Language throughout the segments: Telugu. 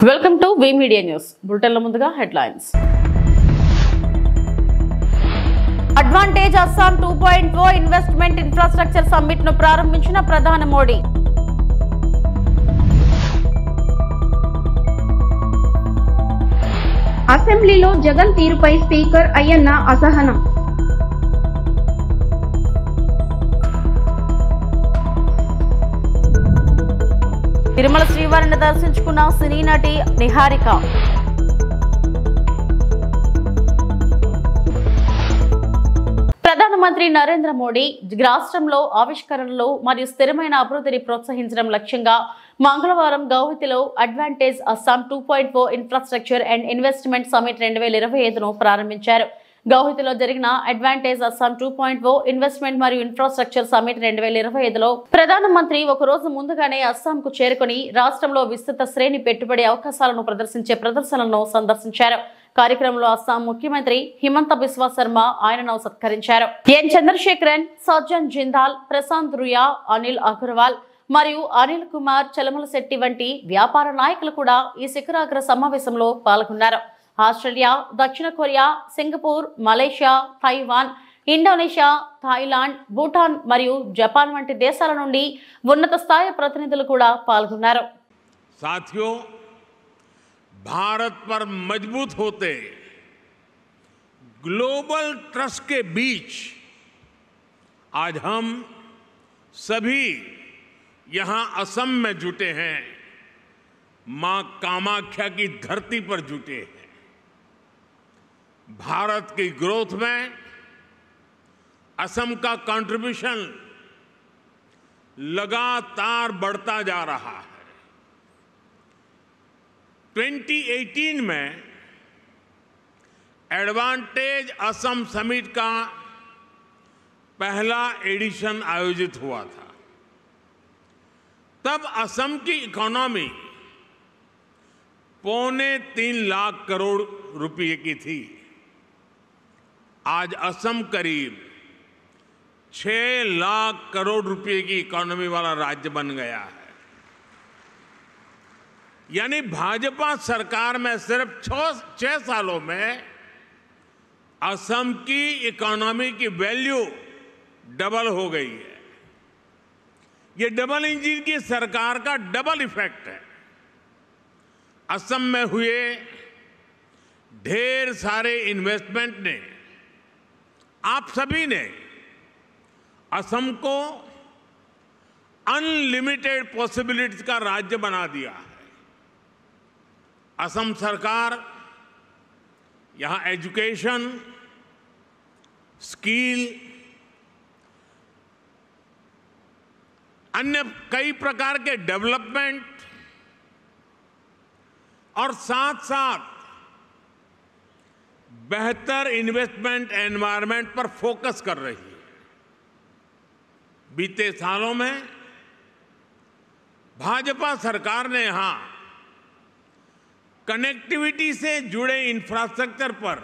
Welcome to V media news బులెటిన్ల ముందుగా headlines. Advantage Assam 2.0 investment infrastructure summit ను ప్రారంభించిన ప్రధాని మోడీ. అసెంబ్లీలో జగన్ తీరుపై స్పీకర్ అయ్యన్న అసహనం. తిరుమల శ్రీవారిని దర్శించుకున్న సినీ నటి నిహారిక. ప్రధానమంత్రి నరేంద్ర మోడీ రాష్ట్రంలో ఆవిష్కరణలు మరియు స్థిరమైన అభివృద్ధిని ప్రోత్సహించడం లక్ష్యంగా మంగళవారం గౌహతిలో advantage Assam 2.0 infrastructure and investment summit 2025ను ప్రారంభించారు. గౌహతిలో జరిగిన అడ్వాంటేజ్ అస్సాం 2.0 ఇన్వెస్ట్మెంట్ మరియు ఇన్ఫ్రాస్ట్రక్చర్ సమిట్ 2025లో ప్రధానమంత్రి ఒక రోజు ముందుగానే అస్సాంకు చేరుకుని రాష్ట్రంలో విస్తృత శ్రేణి పెట్టుబడి అవకాశాలను ప్రదర్శించే ప్రదర్శనలను సందర్శించారు. కార్యక్రమంలో అస్సాం ముఖ్యమంత్రి హిమంత బిశ్వా శర్మ ఆయనను సత్కరించారు. ఎన్ చంద్రశేఖరన్, సజ్జన్ జిందాల్, ప్రశాంత్ రుయా, అనిల్ అగర్వాల్ మరియు అనిల్ కుమార్ చలమలశెట్టి వంటి వ్యాపార నాయకులు కూడా ఈ శిఖరాగ్ర సమావేశంలో పాల్గొన్నారు. ఆస్ట్రేలియా, దక్షిణ Korea, Singapore, Malaysia, Taiwan, Indonesia, Thailand, Bhutan మరియు జపాన్ వంటి దేశాల నుండి ఉన్నత స్థాయి ప్రతినిధులు కూడా పాల్గొన్నారు. साथियों, भारत पर मजबूत होते ग्लोबल ट्रस्ट के बीच आज हम सभी यहां असम में जुटे हैं, मां कामाख्या की धरती पर जुटे हैं. भारत की ग्रोथ में असम का कंट्रीब्यूशन लगातार बढ़ता जा रहा है. 2018 में एडवांटेज असम समिट का पहला एडिशन आयोजित हुआ था. तब असम की इकोनॉमी 3.25 लाख करोड़ रुपए की थी. आज असम करीब 6 लाख करोड़ रुपए की इकोनॉमी वाला राज्य बन गया है. यानी भाजपा सरकार में सिर्फ 6 सालों में असम की इकोनॉमी की वैल्यू डबल हो गई है. ये डबल इंजन की सरकार का डबल इफेक्ट है. असम में हुए ढेर सारे इन्वेस्टमेंट ने, आप सभी ने असम को अनलिमिटेड पॉसिबिलिटीज का राज्य बना दिया है. असम सरकार यहां एजुकेशन, स्किल, अन्य कई प्रकार के डेवलपमेंट और साथ साथ बेहतर इन्वेस्टमेंट एनवायरनमेंट पर फोकस कर रही है. बीते सालों में भाजपा सरकार ने यहां कनेक्टिविटी से जुड़े इंफ्रास्ट्रक्चर पर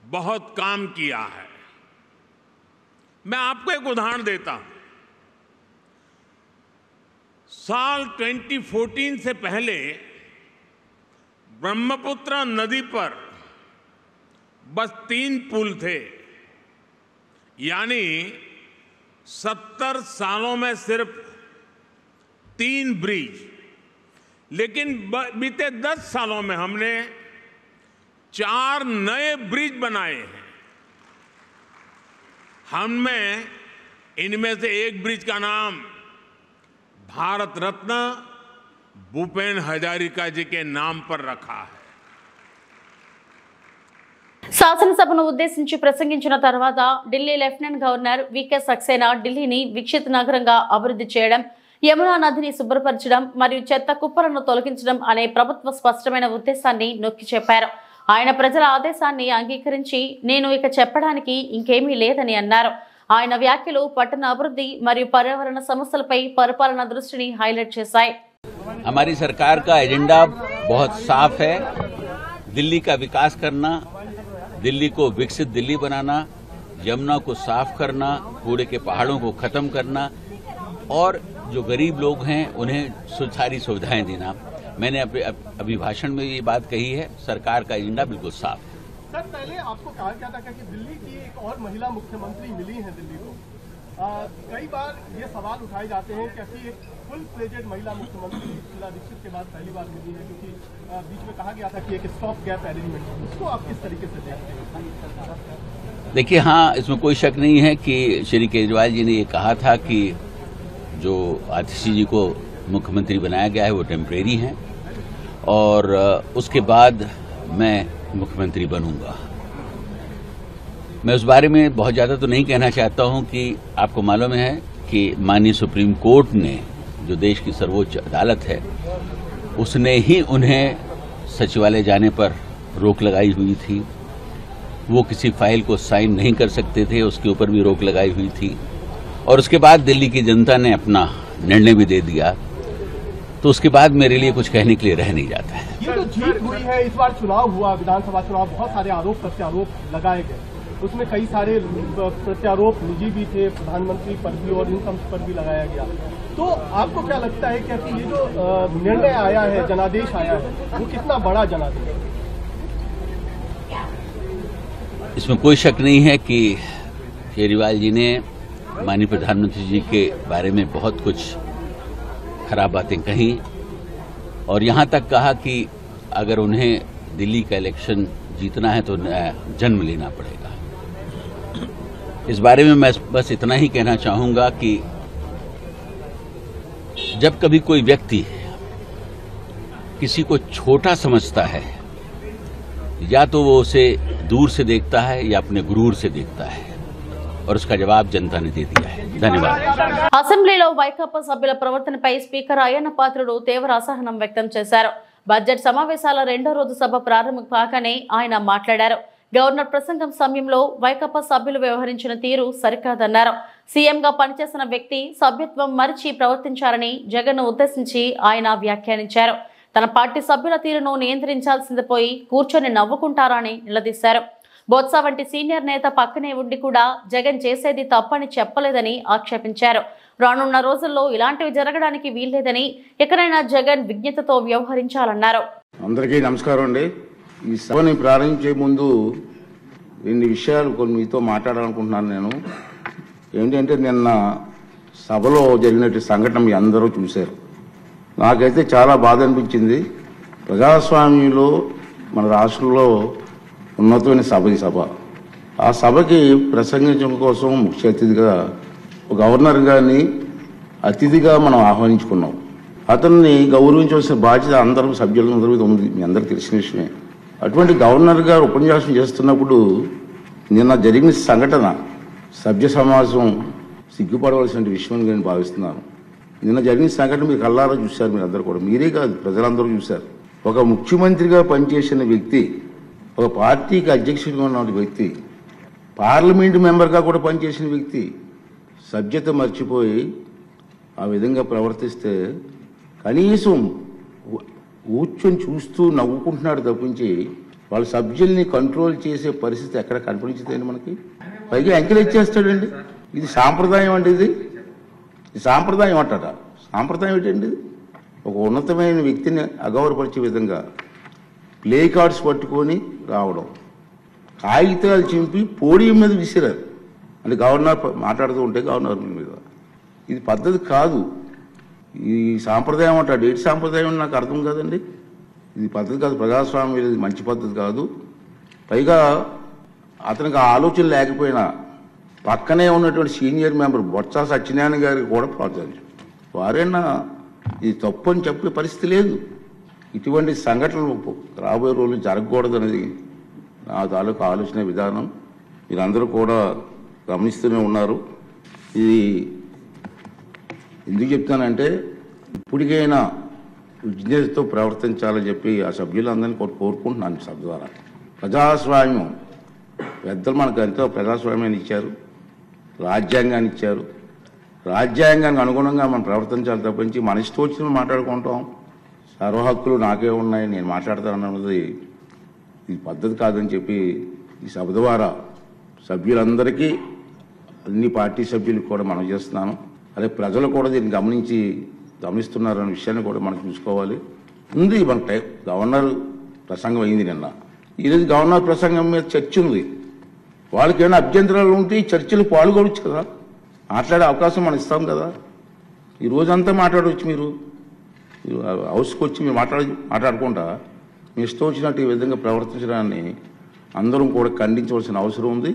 बहुत काम किया है. मैं आपको एक उदाहरण देता हूं. साल 2014 से पहले ब्रह्मपुत्र नदी पर बस 3 पुल थे. यानी 70 सालों में सिर्फ 3 ब्रिज. लेकिन बीते 10 सालों में हमने 4 नए ब्रिज बनाए हैं. इनमें से एक ब्रिज का नाम भारत रत्न भूपेन हजारिका जी के नाम पर रखा है. శాసనసభను ఉద్దేశించి ప్రసంగించిన తర్వాత ఢిల్లీ లెఫ్టినెంట్ గవర్నర్ వికే సక్సేనా ఢిల్లీని వికసిత నగరంగా అభివృద్ధి చేయడం, యమునా నదిని శుభ్రపరచడం మరియు చెత్త కుప్పలను తొలగించడం అనే ప్రభుత్వ స్పష్టమైన ఉద్దేశాన్ని నొక్కి చెప్పారు. ఆయన ప్రజల ఆదేశాన్ని అంగీకరించి నేను ఇక చెప్పడానికి ఇంకేమీ లేదని అన్నారు. ఆయన వ్యాఖ్యలు పట్టణ అభివృద్ధి మరియు పర్యావరణ సమస్యలపై పరిపాలన దృష్టిని హైలైట్ చేశాయి. हमारी सरकार का एजेंडा बहुत साफ है. दिल्ली का विकास करना, दिल्ली को विकसित दिल्ली बनाना, यमुना को साफ करना, कूड़े के पहाड़ों को खत्म करना और जो गरीब लोग हैं उन्हें सारी सुविधाएं देना. मैंने अपने अभिभाषण में ये बात कही है, सरकार का एजेंडा बिल्कुल साफ है। सर, पहले आपको कहा गया था कि दिल्ली की एक और महिला मुख्यमंत्री मिली है दिल्ली को। कई बार ये सवाल उठाए जाते हैं कि एक फुल फ्लेजेड महिला मुख्यमंत्री शीला दीक्षित के बाद पहली बार मिली है, क्योंकि बीच में कहा गया था कि एक स्टॉप गैप अरेंजमेंट, उसको आप किस तरीके से देखते हैं? देखिए, हाँ, इसमें कोई शक नहीं है कि श्री केजरीवाल जी ने ये कहा था कि जो आतिशी जी को मुख्यमंत्री बनाया गया है वो टेम्परेरी है और उसके बाद मैं मुख्यमंत्री बनूंगा। मैं उस बारे में बहुत ज्यादा तो नहीं कहना चाहता हूं कि आपको मालूम है कि माननीय सुप्रीम कोर्ट ने, जो देश की सर्वोच्च अदालत है, उसने ही उन्हें सचिवालय जाने पर रोक लगाई हुई थी। वो किसी फाइल को साइन नहीं कर सकते थे, उसके ऊपर भी रोक लगाई हुई थी और उसके बाद दिल्ली की जनता ने अपना निर्णय भी दे दिया। तो उसके बाद मेरे लिए कुछ कहने के लिए रह नहीं जाता है। ये जो जीत हुई है, इस बार चुनाव हुआ, विधानसभा चुनाव, बहुत सारे आरोप प्रत्यारोप लगाए गए, उसमें कई सारे प्रत्यारोप निजी भी थे, प्रधानमंत्री पर भी और इनकम पर भी लगाया गया। तो आपको क्या लगता है कि ये जो निर्णय आया है, जनादेश आया है, वो कितना बड़ा जनादेश है? इसमें कोई शक नहीं है कि केजरीवाल जी ने माननीय प्रधानमंत्री जी के बारे में बहुत कुछ खराब बातें कही और यहां तक कहा कि अगर उन्हें दिल्ली का इलेक्शन जीतना है तो जन्म लेना पड़ेगा। इस बारे में मैं बस इतना ही कहना चाहूंगा कि जब कभी कोई व्यक्ति किसी को छोटा समझता है, या तो वो उसे दूर से देखता है या अपने गुरूर से देखता है और उसका जवाब जनता ने दे दिया है। ధన్యవాదాలు। అసెంబ్లీలో వైకాపా సభ్యుల ప్రవర్తనపై స్పీకర్ అయ్యన్న పాత్రుడు తీవ్ర అసహనం వ్యక్తం చేశారు. బడ్జెట్ సమావేశాల రెండో రోజు సభ ప్రారంభం కాగానే ఆయన మాట్లాడారు. గవర్నర్ ప్రసంగం సమయంలో వైకాపా సభ్యులు వ్యవహరించిన తీరు సరికాదన్నారు. సీఎంగా పనిచేసిన వ్యక్తి సభ్యత్వం మరిచి ప్రవర్తించారని జగన్ను ఉద్దేశించి ఆయన వ్యాఖ్యానించారు. తన పార్టీ సభ్యుల తీరును నియంత్రించాల్సింది పోయి కూర్చొని నవ్వుకుంటారని నిలదీశారు. బొత్స వంటి సీనియర్ నేత పక్కనే ఉండి కూడా జగన్ చేసేది తప్పని చెప్పలేదని ఆక్షేపించారు. రానున్న రోజుల్లో ఇలాంటివి జరగడానికి వీల్లేదని, ఎక్కడైనా జగన్ విజ్ఞతతో వ్యవహరించాలన్నారు. అందరికీ నమస్కారం అండి. ఈ సభని ప్రారంభించే ముందు రెండు విషయాలు కొన్ని మీతో మాట్లాడాలనుకుంటున్నాను. నేను ఏంటంటే, నిన్న సభలో జరిగినటువంటి సంఘటన మీ అందరూ చూశారు. నాకైతే చాలా బాధ అనిపించింది. ప్రజాస్వామ్యంలో మన రాష్ట్రంలో ఉన్నతమైన సభ ఈ సభ. ఆ సభకి ప్రసంగించడం కోసం ముఖ్య అతిథిగా గవర్నర్ గారిని అతిథిగా మనం ఆహ్వానించుకున్నాం. అతన్ని గౌరవించవలసిన బాధ్యత అందరూ సభ్యులందరూ మీద ఉంది, మీ అందరికీ తెలిసిన విషయమే. అటువంటి గవర్నర్ గారు ఉపన్యాసం చేస్తున్నప్పుడు నిన్న జరిగిన సంఘటన సభ్య సమాజం సిగ్గుపడవలసిన విషయం నేను భావిస్తున్నాను. నిన్న జరిగిన సంఘటన మీరు కళ్ళారా చూశారు, మీరు అందరూ కూడా, మీరే కాదు ప్రజలందరూ చూశారు. ఒక ముఖ్యమంత్రిగా పనిచేసిన వ్యక్తి, ఒక పార్టీకి అధ్యక్షుడిగా ఉన్న వ్యక్తి, పార్లమెంటు మెంబర్గా కూడా పనిచేసిన వ్యక్తి సభ్యత మర్చిపోయి ఆ విధంగా ప్రవర్తిస్తే కనీసం కూర్చొని చూస్తూ నవ్వుకుంటున్నాడు తప్పించి వాళ్ళ సభ్యుల్ని కంట్రోల్ చేసే పరిస్థితి ఎక్కడ కనిపించదండి మనకి. పైగా ఎంకరేజ్ చేస్తాడండి. ఇది సాంప్రదాయం అండి, ఇది సాంప్రదాయం అంటారా? సాంప్రదాయం ఏంటండి? ఒక ఉన్నతమైన వ్యక్తిని అగౌరవపరిచే విధంగా ప్లే కార్డ్స్ పట్టుకొని రావడం, కాగితాలు చింపి పోడియం మీద విసిరారు. అంటే గవర్నర్ మాట్లాడుతూ ఉంటే గవర్నర్ మీద, ఇది పద్ధతి కాదు. ఈ సాంప్రదాయం అంటాడు. ఏంటి సాంప్రదాయం నాకు అర్థం కాదండి. ఇది పద్ధతి కాదు, ప్రజాస్వామ్యం, ఇది మంచి పద్ధతి కాదు. పైగా అతనికి ఆలోచన లేకపోయినా పక్కనే ఉన్నటువంటి సీనియర్ మెంబర్ బొత్స సత్యనారాయణ గారికి కూడా ప్రోత్సహించారు. వారైనా ఇది తప్పు అని చెప్పే పరిస్థితి లేదు. ఇటువంటి సంఘటనలు రాబోయే రోజులు జరగకూడదు అనేది నా తాలూకు ఆలోచన విధానం. మీరందరూ కూడా గమనిస్తూనే ఉన్నారు. ఇది ఎందుకు చెప్తానంటే, ఇప్పటికైనా విజ్ఞతతో ప్రవర్తించాలని చెప్పి ఆ సభ్యులందరినీ కోరుకుంటున్నాను. సభ ద్వారా ప్రజాస్వామ్యం, పెద్దలు మనకు ఎంతో ప్రజాస్వామ్యాన్ని ఇచ్చారు, రాజ్యాంగాన్ని ఇచ్చారు. రాజ్యాంగానికి అనుగుణంగా మనం ప్రవర్తించాలి తప్పించి మన ఇష్టం వచ్చిన మాట్లాడుకుంటాం, సర్వ హక్కులు నాకే ఉన్నాయి, నేను మాట్లాడతానన్నది ఇది పద్ధతి కాదని చెప్పి ఈ సభ ద్వారా సభ్యులందరికీ, అన్ని పార్టీ సభ్యులకు కూడా మనం చేస్తున్నాను. అదే ప్రజలు కూడా దీన్ని గమనిస్తున్నారనే విషయాన్ని కూడా మనం చూసుకోవాలి. ఉంది. మన గవర్నర్ ప్రసంగం అయింది నిన్న. ఈరోజు గవర్నర్ ప్రసంగం మీద చర్చ ఉంది. వాళ్ళకి ఏమైనా అభ్యంతరాలు ఉంటే ఈ చర్చలు పాల్గొనవచ్చు కదా, మాట్లాడే అవకాశం మనం ఇస్తాం కదా. ఈ రోజంతా మాట్లాడవచ్చు. మీరు హౌస్కి వచ్చి మీరు మాట్లాడకుండా మీ ఇష్టం వచ్చినట్టు ఈ విధంగా ప్రవర్తించడాన్ని అందరం కూడా ఖండించవలసిన అవసరం ఉంది.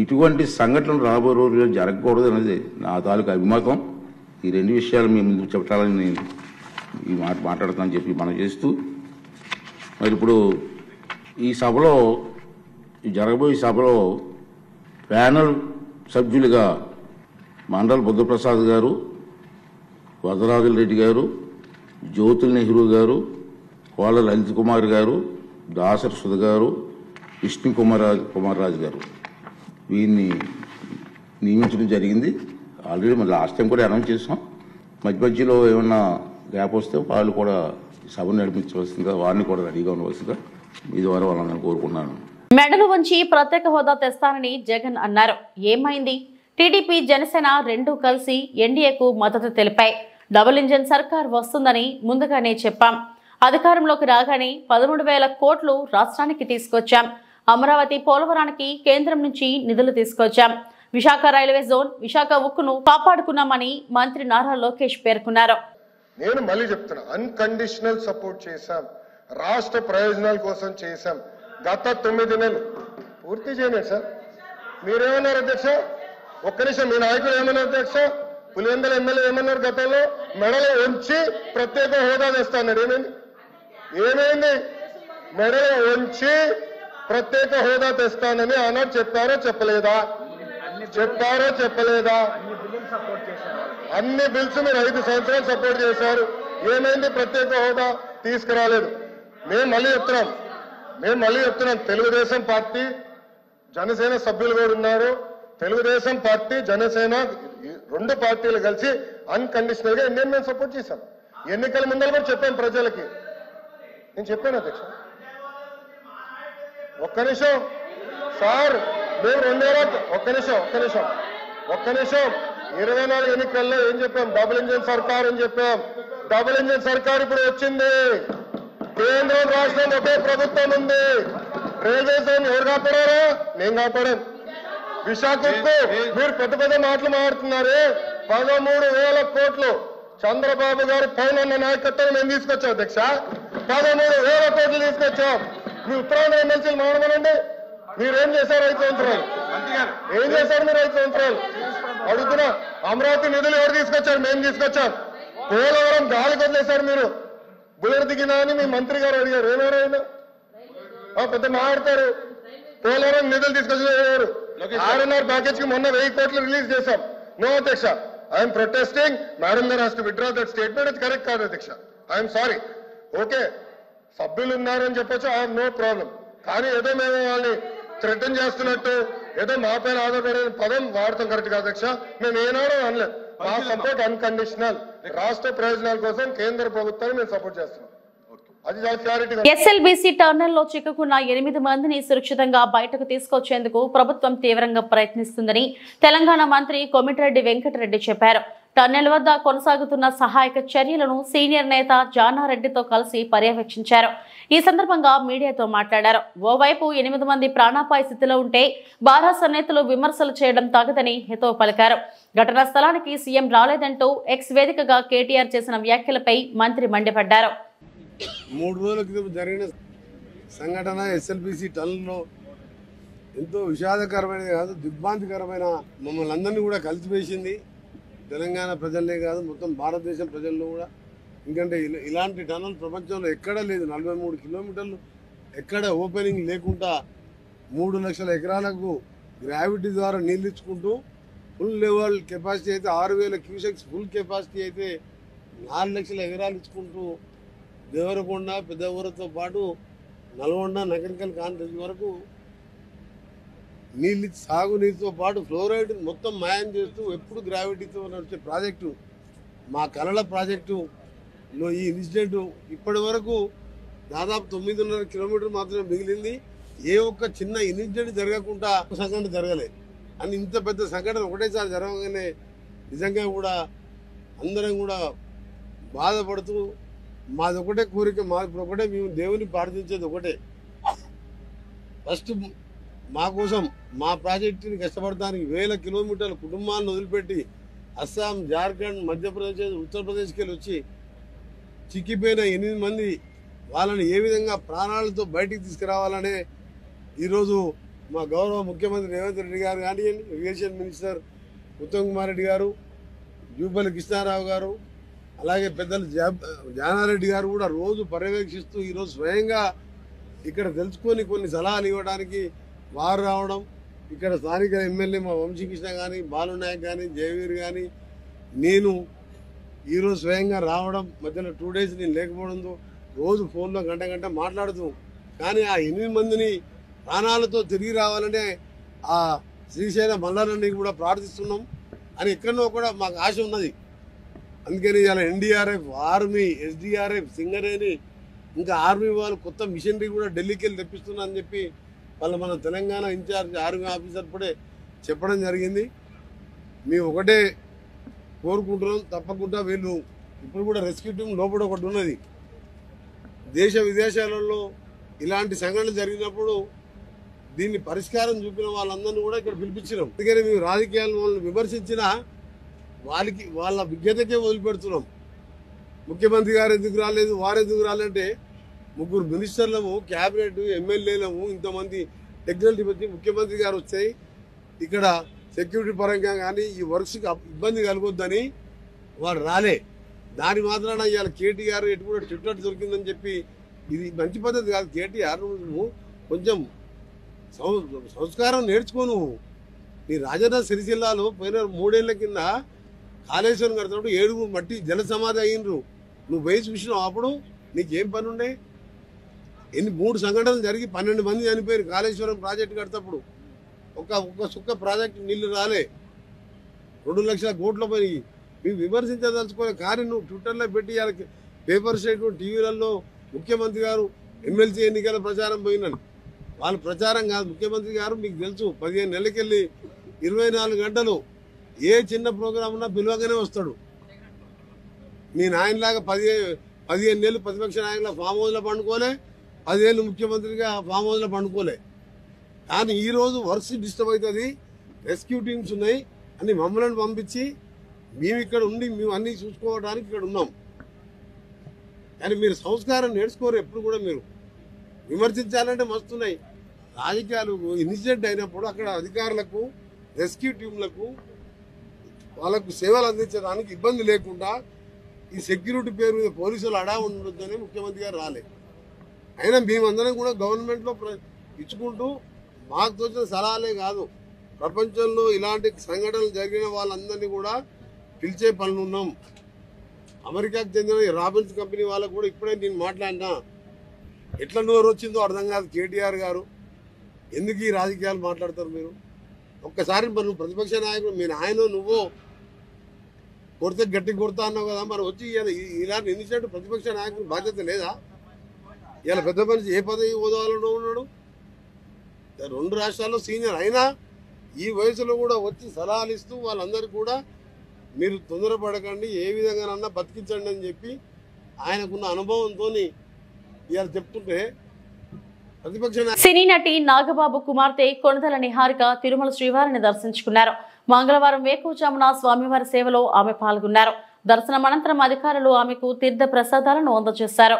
ఇటువంటి సంఘటనలు రాబోయే రోజుల్లో జరగకూడదు అనేది నా తాలూకు అభిమతం. ఈ రెండు విషయాలు మీ ముందు చెప్పాలని నేను ఈ మాట మాట్లాడతానని చెప్పి మనం చేస్తూ, మరి ఇప్పుడు ఈ సభలో జరగబోయే సభలో ప్యానల్ సభ్యులుగా మండల బుద్ధప్రసాద్ గారు, వరదరాజుల రెడ్డి గారు, జ్యోతుల నెహ్రూ గారు, కోళ్ళ లలిత్ కుమార్ గారు, దాసరి సుధ గారు, విష్ణు కుమార్ రాజు గారు వీరిని నియమించడం జరిగింది. ఆల్రెడీ మరి లాస్ట్ టైం కూడా అనౌన్స్ చేసాం. మధ్యలో ఏమన్నా గ్యాప్ వస్తే వాళ్ళు కూడా సభను నడిపించవలసిందిగా, వారిని కూడా రెడీగా ఉండవలసిందిగా మీ ద్వారా వాళ్ళని కోరుకున్నాను. మెడలు వంచి ప్రత్యేక హోదా తెస్తానని జగన్ అన్నారు. ఏమైంది? టీడీపీ జనసేన రెండూ కలిసి ఎన్డీఏకు మద్దతు తెలిపాయి. డబుల్ ఇంజన్ సర్కార్ వస్తుందని ముందుగానే చెప్పాం. అధికారంలోకి రాగానే 13,000 కోట్లు రాష్ట్రానికి తీసుకొచ్చాం. అమరావతి పోలవరానికి కేంద్రం నుంచి నిధులు తీసుకొచ్చాం. విశాఖ రైల్వే జోన్, విశాఖ ఉక్కును కాపాడుకున్నామని మంత్రి నారా లోకేష్ పేర్కొన్నారు. నేను మళ్ళీ చెప్తున్నా, అన్కండిషనల్ సపోర్ట్ చేశాం, రాష్ట్ర ప్రయోజనాల కోసం చేశాం. గత 9 నెలలు పూర్తి చేయలేదు సార్. మీరేమన్నారు అధ్యక్ష? ఒక్క నిమిషం, మీ నాయకులు ఏమన్నారు అధ్యక్ష? పులివెందుల ఎమ్మెల్యే ఏమన్నారు? గతంలో మెడలో ఉంచి ప్రత్యేక హోదా తెస్తాన్నారు. ఏమైంది? మెడలో ఉంచి ప్రత్యేక హోదా తెస్తానని ఆనాడు చెప్పారో చెప్పలేదా? అన్ని బిల్స్ మీరు 5 సంవత్సరాలు సపోర్ట్ చేశారు. ఏమైంది? ప్రత్యేక హోదా తీసుకురాలేదు. మేము మళ్ళీ చెప్తున్నాం, తెలుగుదేశం పార్టీ జనసేన సభ్యులు కూడా ఉన్నారు. తెలుగుదేశం పార్టీ జనసేన రెండు పార్టీలు కలిసి అన్కండిషనల్ గా ఇండియన్ మేము సపోర్ట్ చేశాం. ఎన్నికల ముందర కూడా చెప్పాం ప్రజలకి. నేను చెప్పాను అధ్యక్ష. ఒక్క నిమిషం సార్, మేము 24 ఎన్నికల్లో ఏం చెప్పాం? డబుల్ ఇంజన్ సర్కార్ అని చెప్పాం. డబుల్ ఇంజన్ సర్కార్ ఇప్పుడు వచ్చింది. కేంద్రం రాష్ట్రం ఒకే ప్రభుత్వం ఉంది. రైల్వే జోన్ ఎవరు కాపాడారా? నేను కాపాడాను. విశాఖకు మీరు పెద్ద పెద్ద మాటలు మాట్లాడుతున్నారే. 13,000 కోట్లు చంద్రబాబు గారు పైన నాయకత్వం మేము తీసుకొచ్చాం అధ్యక్ష. 13,000 కోట్లు తీసుకొచ్చాం. మీ ఉత్తరాంధ్ర ఎమ్మెల్సీలు మాట్లాడమనండి. మీరేం చేశారు 5 సంవత్సరాలు? ఏం చేశారు మీరు 5 సంవత్సరాలు? అడుగుతున్నా. అమరావతి నిధులు ఎవరు తీసుకొచ్చారు? మేము తీసుకొచ్చాం. పోలవరం గాలి వదిలేశారు మీరు. బుల్లెట్ దిగినా అని మీ మంత్రి గారు అడిగారు. ఏమేమైనా పెద్ద మాట్లాడతారు. పోలవరం నిధులు తీసుకొచ్చారు. 6.5 ప్యాకేజ్ కి మొన్న 1,000 కోట్లు రిలీజ్ చేశాం. నో అధ్యక్ష, ఐఎమ్ ప్రొటెస్టింగ్. మేడం గారు has to withdraw that statement. ఇది కరెక్ట్ కాదు అధ్యక్ష. I'm sorry. ఓకే, సభ్యులు ఉన్నారని చెప్పొచ్చు, ఐ హావ్ నో ప్రాబ్లం. కానీ ఏదో మేము వాళ్ళని థ్రెటన్ చేస్తున్నట్టు, ఏదో మా పైన ఆధారపడే పదం వాడతాం కరెక్ట్ కాదు అధ్యక్ష. మేము ఏనాడో అనలేదు. మా సపోర్ట్ అన్కండిషనల్. రాష్ట్ర ప్రయోజనాల కోసం కేంద్ర ప్రభుత్వాన్ని మేము సపోర్ట్ చేస్తున్నాం. ఎస్ఎల్బీసీ టన్నెల్లో చిక్కుకున్న 8 మందిని సురక్షితంగా బయటకు తీసుకొచ్చేందుకు ప్రభుత్వం తీవ్రంగా ప్రయత్నిస్తుందని తెలంగాణ మంత్రి కోమటిరెడ్డి వెంకటరెడ్డి చెప్పారు. టన్నెల్ వద్ద కొనసాగుతున్న సహాయక చర్యలను సీనియర్ నేత జానారెడ్డితో కలిసి పర్యవేక్షించారు. ఈ సందర్భంగా మీడియాతో మాట్లాడారు. ఓవైపు 8 మంది ప్రాణాపాయ స్థితిలో ఉంటే బారాస నేతలు విమర్శలు చేయడం తగదని హితవు పలికారు. ఘటనా స్థలానికి సీఎం రాలేదంటూ ఎక్స్ వేదికగా కేటీఆర్ చేసిన వ్యాఖ్యలపై మంత్రి మండిపడ్డారు. 3 రోజుల క్రితం జరిగిన సంఘటన ఎస్ఎల్బీసీ టన్నులో ఎంతో విషాదకరమైనది కాదు, దిగ్భ్రాంతికరమైన మమ్మల్ని అందరినీ కూడా కలిసివేసింది. తెలంగాణ ప్రజలనే కాదు, మొత్తం భారతదేశం ప్రజల్లో కూడా. ఎందుకంటే ఇలాంటి టన్నులు ప్రపంచంలో ఎక్కడా లేదు. 43 కిలోమీటర్లు ఎక్కడ ఓపెనింగ్ లేకుండా 3 లక్షల ఎకరాలకు గ్రావిటీ ద్వారా నీళ్ళు ఇచ్చుకుంటూ ఫుల్ లెవెల్ కెపాసిటీ అయితే 6,000 క్యూసెక్స్, ఫుల్ కెపాసిటీ అయితే 4 లక్షల ఎకరాలు ఇచ్చుకుంటూ దేవరకొండ, పెద్ద ఊరతో పాటు నల్గొండ, నగరికల్ కాన్ఫరెన్స్ వరకు నీళ్ళు సాగునీటితో పాటు ఫ్లోరైడ్ మొత్తం మాయం చేస్తూ ఎప్పుడు గ్రావిటీతో నడిచే ప్రాజెక్టు మా కలల ప్రాజెక్టులో ఈ ఇన్సిడెంట్ ఇప్పటి వరకు దాదాపు 9.5 కిలోమీటర్లు మాత్రమే మిగిలింది. ఏ ఒక్క చిన్న ఇన్సిడెంట్ జరగకుండా సంఘటన జరగలేదు. అని ఇంత పెద్ద సంఘటన ఒకటేసారి జరగగానే నిజంగా కూడా అందరం కూడా బాధపడుతూ మాది ఒకటే కోరిక, మాది ఒకటే, మేము దేవుని ప్రార్థించేది ఒకటే, ఫస్ట్ మా కోసం మా ప్రాజెక్టుని కష్టపడడానికి 1000 కిలోమీటర్ల కుటుంబాలను వదిలిపెట్టి అస్సాం, జార్ఖండ్, మధ్యప్రదేశ్, ఉత్తరప్రదేశ్కి వెళ్ళి వచ్చి చిక్కిపోయిన 8 మంది వాళ్ళని ఏ విధంగా ప్రాణాలతో బయటికి తీసుకురావాలనే ఈరోజు మా గౌరవ ముఖ్యమంత్రి రేవంత్ రెడ్డి గారు కానివ్వండి, ఇరిగేషన్ మినిస్టర్ ఉత్తమ్ కుమార్ రెడ్డి గారు, జూపల్లి కృష్ణారావు గారు, అలాగే పెద్దలు జానారెడ్డి గారు కూడా రోజు పర్యవేక్షిస్తూ ఈరోజు స్వయంగా ఇక్కడ తెలుసుకొని కొన్ని సలహాలు ఇవ్వడానికి వారు రావడం, ఇక్కడ స్థానిక ఎమ్మెల్యే మా వంశీకృష్ణ కానీ, బాలునాయక్ కానీ, జయవీర్ కానీ, నేను ఈరోజు స్వయంగా రావడం, మధ్యలో 2 డేస్ నేను లేకపోవడంతో రోజు ఫోన్లో గంట మాట్లాడుతూ, కానీ ఆ 8 మందిని ప్రాణాలతో తిరిగి రావాలనే ఆ శ్రీశైల మల్లారెడ్డి కూడా ప్రార్థిస్తున్నాం అని ఎక్కడో కూడా మాకు ఆశ ఉన్నది. అందుకని ఇలా ఎన్డీఆర్ఎఫ్, ఆర్మీ, ఎస్డీఆర్ఎఫ్, సింగరేణి, ఇంకా ఆర్మీ వాళ్ళు కొత్త మిషనరీ కూడా ఢిల్లీకి వెళ్ళి తెప్పిస్తున్నా అని చెప్పి మన తెలంగాణ ఇన్ఛార్జ్ ఆర్మీ ఆఫీసర్ కూడా చెప్పడం జరిగింది. మేము ఒకటే కోరుకుంటున్నాం, తప్పకుండా వీళ్ళు ఇప్పుడు కూడా రెస్క్యూ టీం లోపల ఒకటి ఉన్నది. దేశ విదేశాలలో ఇలాంటి సంఘటనలు జరిగినప్పుడు దీన్ని పరిష్కారం చూపిన వాళ్ళందరినీ కూడా ఇక్కడ పిలిపించినాం. అందుకని మేము రాజకీయాలను వాళ్ళని విమర్శించినా వాళ్ళ విజ్ఞతకే వదిలిపెడుతున్నాం. ముఖ్యమంత్రి గారు ఎందుకు రాలేదు, వారు ఎందుకు రాలంటే 3 మినిస్టర్లము, క్యాబినెట్, ఎమ్మెల్యేలము, ఇంతమంది టెక్నాలజీ వచ్చి ముఖ్యమంత్రి గారు వచ్చాయి, ఇక్కడ సెక్యూరిటీ పరంగా కానీ ఈ వర్క్స్కి ఇబ్బంది కలగొద్దని వారు రాలే. దాని మాత్రాన ఇవాళ కేటీఆర్ ఎటు కూడా ట్విట్టర్ దొరికిందని చెప్పి ఇది మంచి పద్ధతి కాదు. కేటీఆర్ నువ్వు కొంచెం సంస్కారం నేర్చుకోను. నీ రాజన్న సిరిసిల్లాలో పోయిన 3 ఏళ్ల కింద కాళేశ్వరం కడుతున్నప్పుడు 7 మట్టి జల సమాధి అయ్యిండ్రు. నువ్వు వయసు చూసినావు, అప్పుడు నీకేం పని ఉండే? 3 సంఘటనలు జరిగి 12 మంది చనిపోయారు కాళేశ్వరం ప్రాజెక్టు కడతప్పుడు. ఒక్క సుక్క ప్రాజెక్టు నీళ్లు రాలే, 2 లక్షల కోట్ల పని. మేము విమర్శించదలుచుకోలే, కానీ నువ్వు ట్విట్టర్లో పెట్టి పేపర్ స్టేట్, టీవీలలో ముఖ్యమంత్రి గారు ఎమ్మెల్సీ ఎన్నికల ప్రచారం పోయినాను. వాళ్ళ ప్రచారం కాదు. ముఖ్యమంత్రి గారు మీకు తెలుసు 15 నెలలకెళ్ళి 24 గంటలు ఏ చిన్న ప్రోగ్రాం ఉన్నా పిలవగానే వస్తాడు. మీ నాయనలాగా 15 నెలలు ప్రతిపక్ష నాయకుల ఫామ్ హౌస్లో పండుకోలే, 10 ఏళ్ళు ముఖ్యమంత్రిగా ఫామ్ హౌస్లో పండుకోలే. కానీ ఈరోజు వర్క్స్ డిస్టర్బ్ అవుతుంది, రెస్క్యూ టీమ్స్ ఉన్నాయి అని మమ్మల్ని పంపించి మేము ఇక్కడ ఉండి మేము అన్నీ చూసుకోవడానికి ఇక్కడ ఉన్నాం. కానీ మీరు సంస్కారం నేర్చుకోరు. ఎప్పుడు కూడా మీరు విమర్శించాలంటే మస్తున్నాయి. రాజకీయాలు ఇన్సిడెంట్ అయినప్పుడు అక్కడ అధికారులకు, రెస్క్యూ టీంలకు వాళ్ళకు సేవలు అందించడానికి ఇబ్బంది లేకుండా ఈ సెక్యూరిటీ పేరు మీద పోలీసులు అడా ఉండొద్దని ముఖ్యమంత్రి గారు రాలేదు. అయినా మేమందరం కూడా గవర్నమెంట్లో ఇచ్చుకుంటూ మాకు తోచిన సలహాలే కాదు, ప్రపంచంలో ఇలాంటి సంఘటనలు జరిగిన వాళ్ళందరినీ కూడా పిలిచే పనులు ఉన్నాం. అమెరికాకు చెందిన రాబిన్స్ కంపెనీ వాళ్ళకు కూడా ఇప్పుడే నేను మాట్లాడినా, ఎట్లా నోరు వచ్చిందో అర్థం కాదు. కేటీఆర్ గారు ఎందుకు ఈ రాజకీయాలు మాట్లాడతారు మీరు? ఒక్కసారి మరి ప్రతిపక్ష నాయకుడు మీ నాయన నువ్వు కొడితే గట్టి కొడతా అన్నావు కదా, మరి వచ్చి ఇలాంటి ఇన్సిడెంట్ ప్రతిపక్ష నాయకుడు బాధ్యత లేదా? ఇలా పెద్ద మనిషి ఏ పదవి హోదాలో ఉన్నాడు, 2 రాష్ట్రాల్లో సీనియర్ అయినా ఈ వయసులో కూడా వచ్చి సలహాలు ఇస్తూ వాళ్ళందరికీ కూడా మీరు తొందరపడకండి, ఏ విధంగానన్నా బతికించండి అని చెప్పి ఆయనకున్న అనుభవంతో ఇవాళ చెప్తుంటే ప్రతిపక్ష సినీ నటి నాగబాబు కుమార్తె కొణదల నిహారిక తిరుమల శ్రీవారిని దర్శించుకున్నారు. మంగళవారం వేకువజామున స్వామివారి సేవలో ఆమె పాల్గొన్నారు. దర్శనం అనంతరం అధికారులు ఆమెకు తీర్థ ప్రసాదాలను అందజేశారు.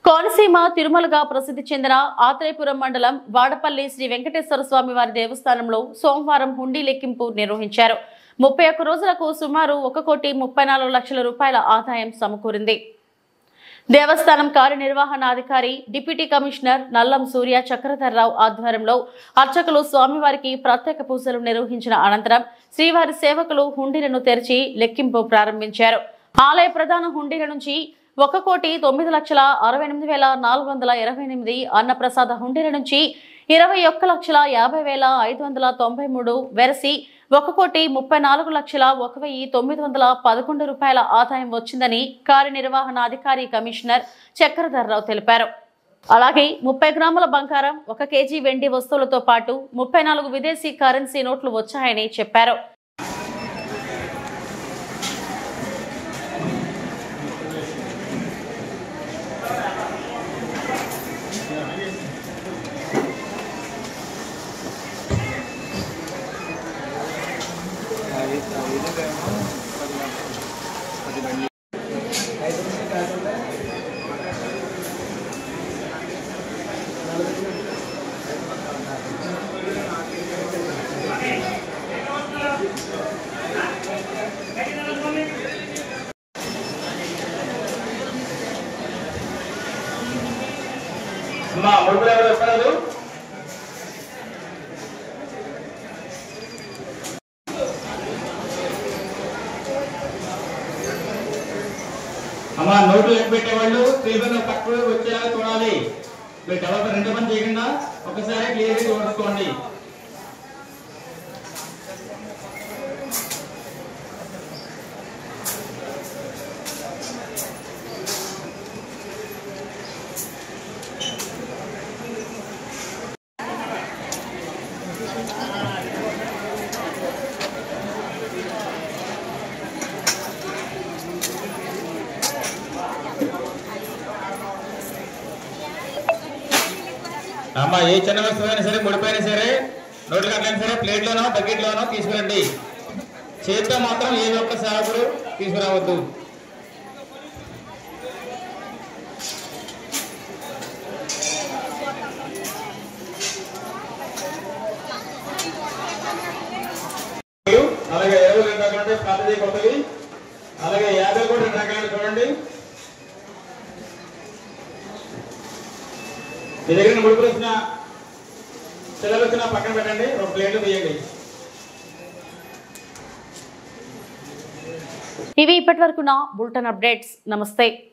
కోనసీమ తిరుమలగా ప్రసిద్ధి చెందిన ఆత్రేయపురం మండలం వాడపల్లి శ్రీ వెంకటేశ్వర స్వామి వారి దేవస్థానంలో సోమవారం హుండీ లెక్కింపు నిర్వహించారు. 31 రోజులకు సుమారు 1,34,00,000 రూపాయల ఆదాయం సమకూరింది. దేవస్థానం కార్యనిర్వహణాధికారి డిప్యూటీ కమిషనర్ నల్లం సూర్య చక్రధర్రావు ఆధ్వర్యంలో అర్చకులు స్వామివారికి ప్రత్యేక పూజలు నిర్వహించిన అనంతరం శ్రీవారి సేవకులు హుండీలను తెరిచి లెక్కింపు ప్రారంభించారు. ఆలయ ప్రధాన హుండీల నుంచి 1,09,68,428 అన్నప్రసాద హుండీల నుంచి 21,50,593 వెరసి 1,34,01,911 రూపాయల ఆదాయం వచ్చిందని కార్యనిర్వహణాధికారి కమిషనర్ చక్రధర్రావు తెలిపారు. అలాగే 30 గ్రాముల బంగారం, 1 కేజీ వెండి వస్తువులతో పాటు 34 విదేశీ కరెన్సీ నోట్లు వచ్చాయని చెప్పారు. అమ్మా నోట్లు లెక్క పెట్టేవాళ్ళు తీవ్రంగా తక్కువ వచ్చేలా చూడాలి. మీరు డెవలపర్ 2 మంది చేయకుండా ఒకసారి క్లియర్గా చూసుకోండి. అమ్మా ఏ చిన్న వస్తువైనా సరే, ముడిపోయినా సరే, నోట్లు కట్టైనా సరే ప్లేట్లోనో బకెట్లోనో తీసుకురండి. చేతితో మాత్రం ఏ ఒక్క సేవకుడు తీసుకురావద్దు. అలాగే 20 రకాలు పాతది కొత్తవి, అలాగే 50 కూడా 2 రకాలు చూడండి. మీ దగ్గర ముడుపులు వచ్చిన పిల్లలు వచ్చిన పక్కన పెట్టండి, 2 ప్లేట్లు తీయండి. ఇవి ఇప్పటివరకు నా బులెటిన్ అప్డేట్స్. నమస్తే.